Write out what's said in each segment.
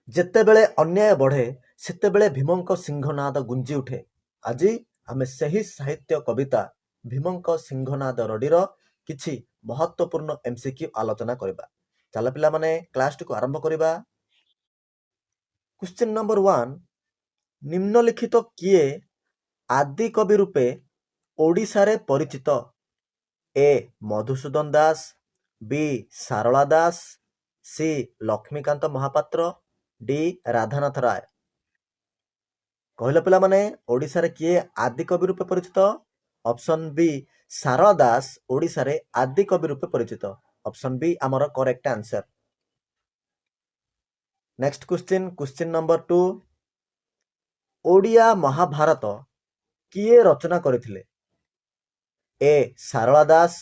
ଯେତେବେଳେ ଅନ୍ୟାୟ ବଢ଼େ ସେତେବେଳେ ଭୀମଙ୍କ ସିଂହନାଦ ଗୁଞ୍ଜି ଉଠେ। ଆଜି ଆମେ ସେହି ସାହିତ୍ୟ କବିତା ଭୀମଙ୍କ ସିଂହନାଦ ରଡ଼ିର କିଛି ମହତ୍ତ୍ୱପୂର୍ଣ୍ଣ MCQ ଆଲୋଚନା କରିବା। ଚାଲ ପିଲାମାନେ କ୍ଲାସଟିକୁ ଆରମ୍ଭ କରିବା। କ୍ୱେଶ୍ଚିନ୍ ନମ୍ବର 1, ନିମ୍ନଲିଖିତ କିଏ ଆଦି କବି ରୂପେ ଓଡ଼ିଶାରେ ପରିଚିତ? ଏ ମଧୁସୂଦନ ଦାସ, ବି ସାରଳା ଦାସ, ସି ଲକ୍ଷ୍ମୀକାନ୍ତ ମହାପାତ୍ର, ଡି ରାଧାନାଥ ରାୟ। କହିଲ ପିଲାମାନେ ଓଡ଼ିଶାରେ କିଏ ଆଦି କବି ରୂପେ ପରିଚିତ? ଅପସନ୍ ବି ସାରଳା ଦାସ ଓଡ଼ିଶାରେ ଆଦି କବି ରୂପେ ପରିଚିତ। ଅପସନ୍ ବି ଆମର correct answer. Next question number 2, Odia Mahabharata କିଏ ରଚନା କରିଥିଲେ? A Sarala Das,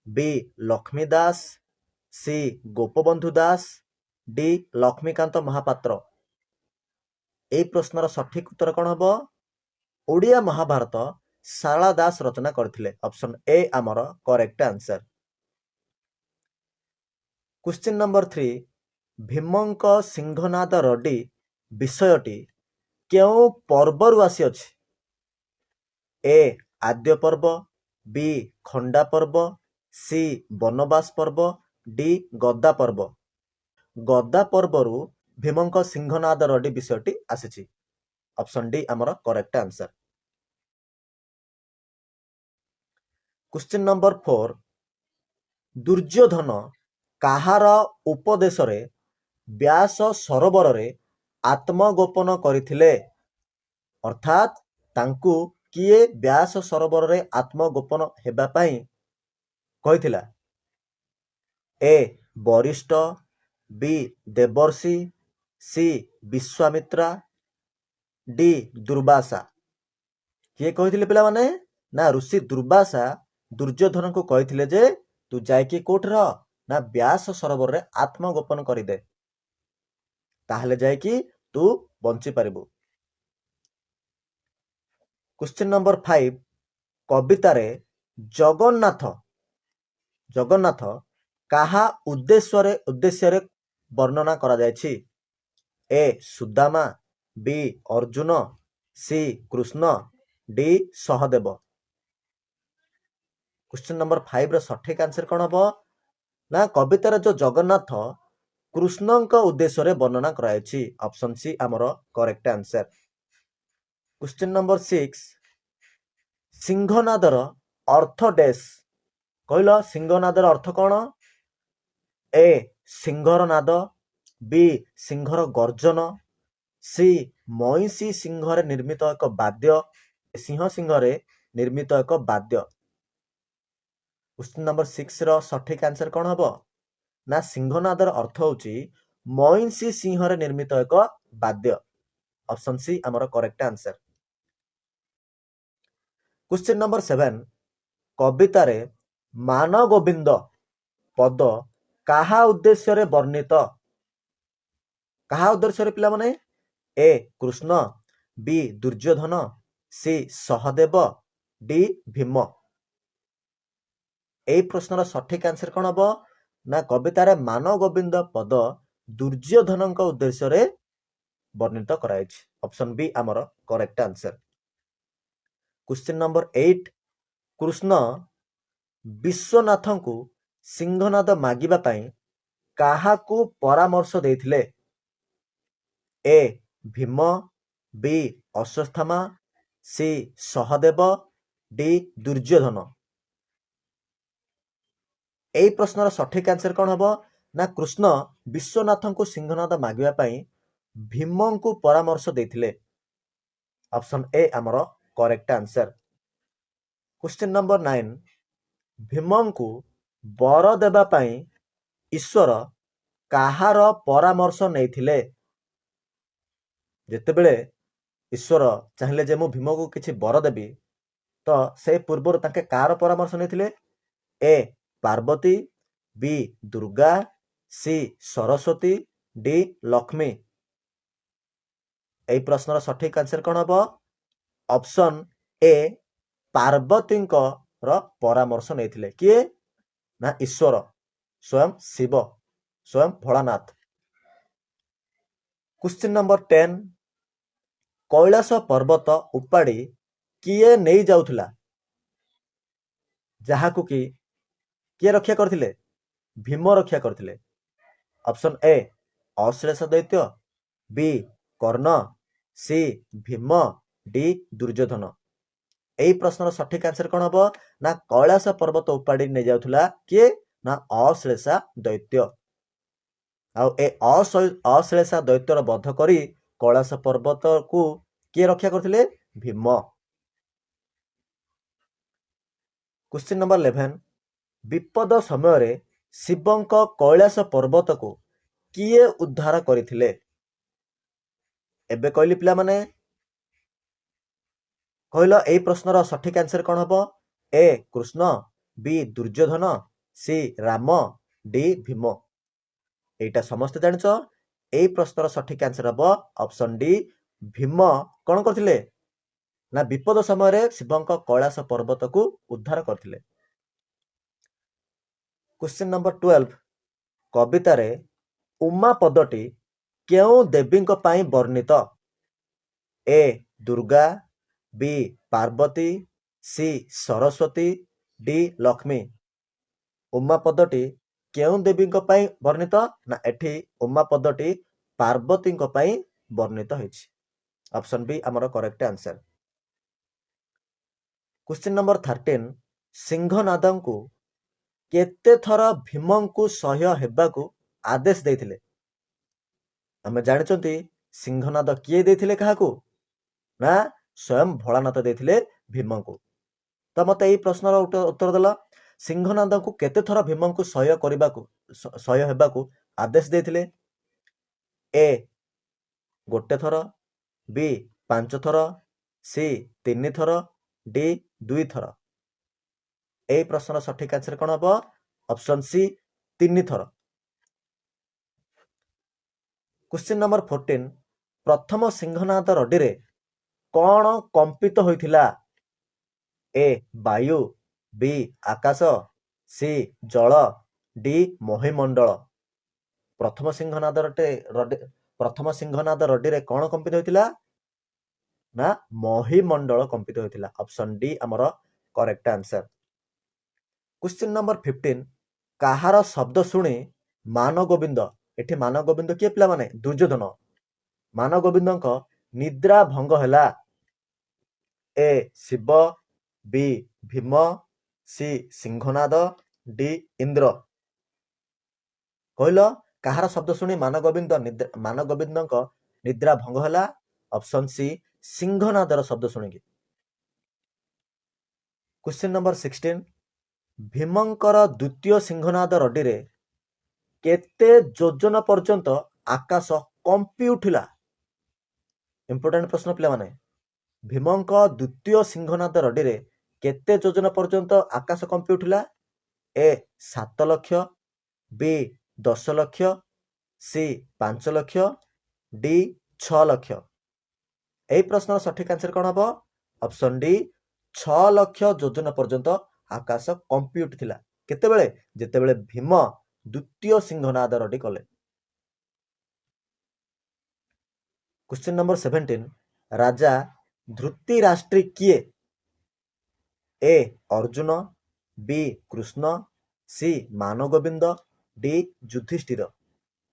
B Lakshmi Das, C Gopabandhu Das, D Laxmikanta Mohapatra. এই ପ୍ରଶ୍ନର ସଠିକ ଉତ୍ତର କ'ଣ ହେବ? ଓଡ଼ିଆ ମହାଭାରତ ସାରଳା ଦାସ ରଚନା କରିଥିଲେ। ଅପସନ୍ ଏ ଆମର କରେକ୍ଟ ଆନ୍ସର। କ୍ୱେଶ୍ଚିନ୍ ନମ୍ବର 3, ଭୀମଙ୍କ ସିଂହନାଦ ରଡ଼ି ବିଷୟଟି କେଉଁ ପର୍ବରୁ ଆସିଅଛି? ଏ ଆଦ୍ୟ ପର୍ବ, ବି ଖଣ୍ଡା ପର୍ବ, ସି ବନବାସ ପର୍ବ, ଡି ଗଦା ପର୍ବ। ଗଦା ପର୍ବରୁ ଭୀମଙ୍କ ସିଂହନାଦ ରଡ଼ି ବିଷୟଟି ଆସିଛି। ଅପସନ୍ ଡି ଆମର correct answer. Question number 4, Duryodhana କାହାର ଉପଦେଶରେ ବ୍ୟାସ ସରୋବରରେ ଆତ୍ମଗୋପନ କରିଥିଲେ? ଅର୍ଥାତ୍ ତାଙ୍କୁ କିଏ ବ୍ୟାସ ସରୋବରରେ ଆତ୍ମଗୋପନ ହେବା ପାଇଁ କହିଥିଲା? ଏ ବରିଷ୍ଠ, ବି ଦେବର୍ଷି, ସି ବିଶ୍ୱାମିତ୍ରା, ଡି ଦୁର୍ବାସା। କିଏ କହିଥିଲେ ପିଲାମାନେ? ନା ଋଷି ଦୁର୍ବାସା ଦୁର୍ଯ୍ୟୋଧନଙ୍କୁ କହିଥିଲେ ଯେ ତୁ ଯାଇକି କୋଉଠି ରହ? ନା ବ୍ୟାସ ସରୋବରରେ ଆତ୍ମଗୋପନ କରିଦେ, ତାହେଲେ ଯାଇକି ତୁ ବଞ୍ଚିପାରିବୁ। କ୍ୱେଶ୍ଚିନ୍ ନମ୍ବର 5, କବିତାରେ ଜଗନ୍ନାଥ କାହା ଉଦ୍ଦେଶ୍ୟରେ ବର୍ଣ୍ଣନା କରାଯାଇଛି? A Sudama, B Arjun, C Krishna, D Sahadev. Question number 5 ର ସଠିକ ଆନ୍ସର କ'ଣ ହେବ? ନା କବିତାରେ ଯୋଉ ଜଗନ୍ନାଥ କୃଷ୍ଣଙ୍କ ଉଦ୍ଦେଶ୍ୟରେ ବର୍ଣ୍ଣନା କରାଯାଇଛି। ଅପସନ୍ ସି ଆମର କରେକ୍ଟ ଆନ୍ସର। କ୍ୱେଶ୍ଚିନ୍ ନମ୍ବର 6, ସିଂହନାଦର ଅର୍ଥ ଡେସ୍। କହିଲ ସିଂହନାଦର ଅର୍ଥ କ'ଣ? ଏ ସିଂହର ନାଦ, ବି ସିଂହର ଗର୍ଜନ, ସି ମଇଁଷି ସିଂହରେ ନିର୍ମିତ ଏକ ବାଦ୍ୟ, ସିଂହରେ ନିର୍ମିତ ଏକ ବାଦ୍ୟ। କ୍ୱେଶ୍ଚିନ୍ ନମ୍ବର 6 ର ସଠିକ ଆନ୍ସର କ'ଣ ହେବ? ନା ସିଂହନାଦର ଅର୍ଥ ହେଉଛି ମଇଁଷି ସିଂହରେ ନିର୍ମିତ ଏକ ବାଦ୍ୟ। ଅପସନ୍ ସି ଆମର କରେକ୍ଟ ଆନ୍ସର। କ୍ୱେଶ୍ଚିନ୍ ନମ୍ବର 7, କବିତାରେ ମାନଗୋବିନ୍ଦ ପଦ କାହା ଉଦ୍ଦେଶ୍ୟରେ ବର୍ଣ୍ଣିତ? କାହା ଉଦ୍ଦେଶ୍ୟରେ ପିଲାମାନେ? ଏ କୃଷ୍ଣ, ବି ଦୁର୍ଯ୍ୟୋଧନ, ସି ସହଦେବ, ଡି ଭୀମ। এই ପ୍ରଶ୍ନର ସଠିକ ଆନ୍ସର କ'ଣ ହେବ? ନା କବିତାରେ ମାନଗୋବିନ୍ଦ ପଦ ଦୁର୍ଯ୍ୟୋଧନଙ୍କ ଉଦ୍ଦେଶ୍ୟରେ ବର୍ଣ୍ଣିତ କରାଯାଇଛି। ଅପସନ୍ ବି ଆମର correct answer. Question number 8, Krishna ବିଶ୍ୱନାଥଙ୍କୁ ସିଂହନାଦ ମାଗିବା ପାଇଁ କାହାକୁ ପରାମର୍ଶ ଦେଇଥିଲେ? A Bhima, B Ashwatthama, C Sahadev, D Duryodhan. এই ପ୍ରଶ୍ନର ସଠିକ ଆନ୍ସର କ'ଣ ହେବ? ନା କୃଷ୍ଣ ବିଶ୍ୱନାଥଙ୍କୁ ସିଂହନାଦ ମାଗିବା ପାଇଁ ଭୀମଙ୍କୁ ପରାମର୍ଶ ଦେଇଥିଲେ। ଅପସନ୍ ଏ ଆମର କରେକ୍ଟ ଆନ୍ସର। କ୍ୱେଶ୍ଚିନ୍ ନମ୍ବର 9, ଭୀମଙ୍କୁ ବର ଦେବା ପାଇଁ ଈଶ୍ୱର କାହାର ପରାମର୍ଶ ନେଇଥିଲେ? ଯେତେବେଳେ ଈଶ୍ୱର ଚାହିଁଲେ ଯେ ମୁଁ ଭୀମକୁ କିଛି ବର ଦେବି, ତ ସେ ପୂର୍ବରୁ ତାଙ୍କେ କାହାର ପରାମର୍ଶ ନେଇଥିଲେ? ଏ ପାର୍ବତୀ, ବି ଦୁର୍ଗା, ସି ସରସ୍ୱତୀ, ଡି ଲକ୍ଷ୍ମୀ। এই ପ୍ରଶ୍ନର ସଠିକ ଆନ୍ସର କ'ଣ ହେବ? ଅପସନ୍ ଏ ପାର୍ବତୀଙ୍କର ପରାମର୍ଶ ନେଇଥିଲେ। କିଏ? ନା ଈଶ୍ୱର, ସ୍ୱୟଂ ଶିବ, ସ୍ୱୟଂ ଭୋଳାନାଥ। क्वेश्चन नंबर 10 कैलाश पर्वत उपाड़ी किए नहीं जाउथला जहाकू कि किए रक्षा करथिले भीम रक्षा करथिले ऑप्शन ए अश्लेष दैत्य बी कर्ण सी भीम डी दुर्योधन एई प्रश्नर सठिक आंसर कौन हम ना कैलाश पर्वत उपाड़ी नहीं जाउथला किए ना अश्लेषा दैत्य अश्लेषा दैत्यर बध करी कैलाश पर्वत को किए रक्षा करथिले भीम। क्वेश्चन नंबर 11 विपद समय शिवंक कैलाश पर्वत को किए उद्धार करथिले एबे कहली पिला माने कहल एई प्रश्नर सठिक आंसर कौन हम ए कृष्ण बी दुर्योधन सी राम डी भीम एटा समस्त जानिछ एई प्रश्नर सठिक आंसर हम ऑप्शन डी भीम कौन करथिले ना विपद समय शिवंक कैलाश पर्वत को उद्धार करथिले। क्वेश्चन नंबर 12 कवितारे उमा पदटी केउ देवींक पाई वर्णित ए दुर्गा बी पार्वती सी सरस्वती डी लक्ष्मी उमा पदटी केउ देवींक पाई वर्णित ना एठी उमा पदटी पार्वतींक पाई वर्णित होइछि ऑप्शन बी हमर करेक्ट आंसर। क्वेश्चन नंबर 13 सिंहनादंकु केते थर भीमंकु सह्य हेबाकू आदेश देथिले आमे जानिचंती सिंहनाद किए देथिले काहाकू ना स्वयं भोलानाथ देथिले भीमंकु तो मते एई प्रश्नर उत्तर देला सिंहनादंकु केते थर भीमंकु सह्य हेबाकू आदेश देथिले ए गोटे थर बी 5 थर सी 3 थर डी 2 थर एई प्रश्नर सठिक आंसर कौन हम ऑप्शन सी 3 थर। क्वेश्चन नंबर 14 प्रथम सिंहनाद रडी रे कौन कंपित होइथिला ए वायु बी आकाश सी जल डी महीमंडल प्रथम सिंहनाद रडी रे कौन कंपित होइथिला ना महीमंडल कंपित होइथिला ऑप्शन डी हमर करेक्ट आंसर। क्वेश्चन नंबर 15 काहार शब्द शुणी मान गोविंद एठी मान गोविंद किए पिला माने दुर्योधन मान गोविंदक निद्रा भंग हैला ए शिव बी भीम सी सिंहनाद डी इंद्र कहल काहार शब्द शुणी मान गोविंदक निद्रा भंग हैला ऑप्शन सी सिंहनादर शब्द शुणिकी। क्वेश्चन नंबर 16 भीमंकर द्वितीय सिंहनाद रडी रे केते योजन पर्यंत आकाश कंपी उठिला इंपोर्टेंट प्रश्न पिला माने भीमंक द्वितीय सिंहनाद रडी रे केते योजन पर्यंत आकाश कंपी उठिला ए 7 लाख बी 10 लाख सी 5 लाख डी 6 लाख एई प्रश्नर सठिक आंसर कौन हम ऑप्शन डी 6 लाख योजन पर्यंत आकाश कंपी उठिथिला केतेबेले जेतेबेले भीम द्वितीय सिंहनाद रडी कले। क्वेश्चन नंबर 17 राजा धृतराष्ट्र किए ए अर्जुन बी कृष्ण सी मान गोविंद डी युधिष्ठिर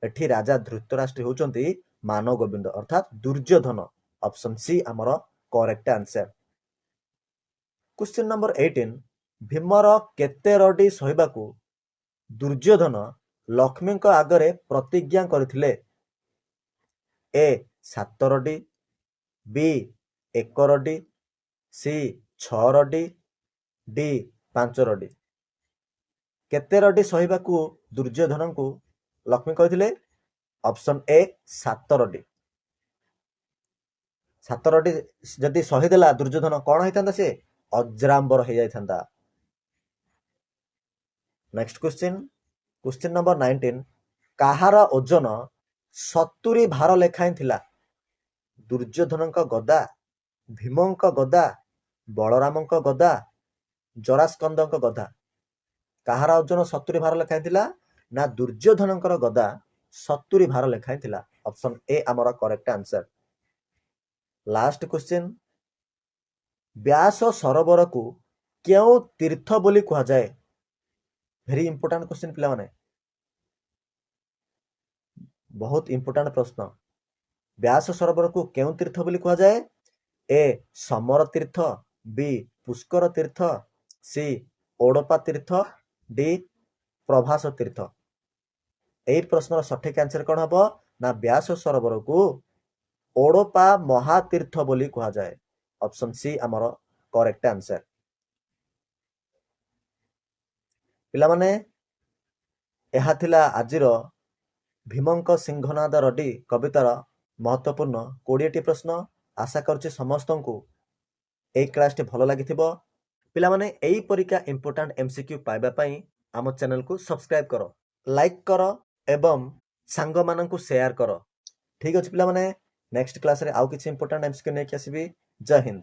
एठी राजा धृतराष्ट्र होचंती मान गोविंद अर्थात दुर्योधन ऑप्शन सी हमर करेक्ट आंसर। क्वेश्चन नंबर 18 भीमर केते रडी सहिबाकू दुर्योधन लक्ष्मी आगरे प्रतिज्ञा करथिले ए 7 रडी बी 1 रडी सी 6 रडी डी 5 रडी केते रडी सहिबाकू दुर्योधन को लक्ष्मी कहथिले ऑप्शन ए 7 रडी 7 रडी जदि सहिदेला दुर्योधन कौन होइथांदा से अजरांबर हो जाइथांदा। नेक्स्ट क्वेश्चन नंबर 19 काहार ओजन 70 भार लेखाई थिला दुर्योधनक गदा भीमंक गदा बलरामक गदा जरास्कंदक गदा काहार ओजन 70 भार लेखाई थिला ना दुर्योधनकर गदा 70 ଭାର ଲେଖାଏଁ ଥିଲା। ଅପସନ୍ ଏ ଆମର କରେକ୍ଟ ଆନ୍ସର। ଲାଷ୍ଟ କ୍ୱେଶ୍ଚିନ୍, ବ୍ୟାସ ସରୋବରକୁ କେଉଁ ତୀର୍ଥ ବୋଲି କୁହାଯାଏ? ଭେରି ଇମ୍ପୋର୍ଟାଣ୍ଟ କ୍ୱେଶ୍ଚିନ୍ ପିଲାମାନେ, ବହୁତ ଇମ୍ପୋର୍ଟାଣ୍ଟ ପ୍ରଶ୍ନ। ବ୍ୟାସ ସରୋବରକୁ କେଉଁ ତୀର୍ଥ ବୋଲି କୁହାଯାଏ? ଏ ସମର ତୀର୍ଥ, ବି ପୁଷ୍କର ତୀର୍ଥ, ସି ଓଡପା ତୀର୍ଥ, ଡି ପ୍ରଭାସ ତୀର୍ଥ। এই ପ୍ରଶ୍ନର ସଠିକ ଆନ୍ସର କ'ଣ ହବ ନା ବ୍ୟାସ ସରୋବରକୁ ଓଡପା ମହାତୀର୍ଥ ବୋଲି କୁହାଯାଏ। ଅପସନ୍ ସି ଆମର କରେକ୍ଟ ଆନ୍ସର। ପିଲାମାନେ, ଏହା ଥିଲା ଆଜିର ଭୀମଙ୍କ ସିଂହନାଦ ରଡି କବିତାର ମହତ୍ୱପୂର୍ଣ୍ଣ 20ଟି ପ୍ରଶ୍ନ। ଆଶା କରୁଛି ସମସ୍ତଙ୍କୁ এই କ୍ଲାସଟି ଭଲ ଲାଗିଥିବ। ପିଲାମାନେ, এই ପରିକା ଇମ୍ପୋର୍ଟାଣ୍ଟ MCQ ପାଇବା ପାଇଁ ଆମ ଚ୍ୟାନେଲକୁ ସବସ୍କ୍ରାଇବ କର, ଲାଇକ୍ କର ଏବଂ ସାଙ୍ଗମାନଙ୍କୁ ସେୟାର କର। ଠିକ ଅଛି ପିଲାମାନେ, ନେକ୍ସଟ କ୍ଲାସରେ ଆଉ କିଛି ଇମ୍ପୋର୍ଟାଣ୍ଟ MCQ ନେଇକି ଆସିବି। ଜୟ ହିନ୍ଦ।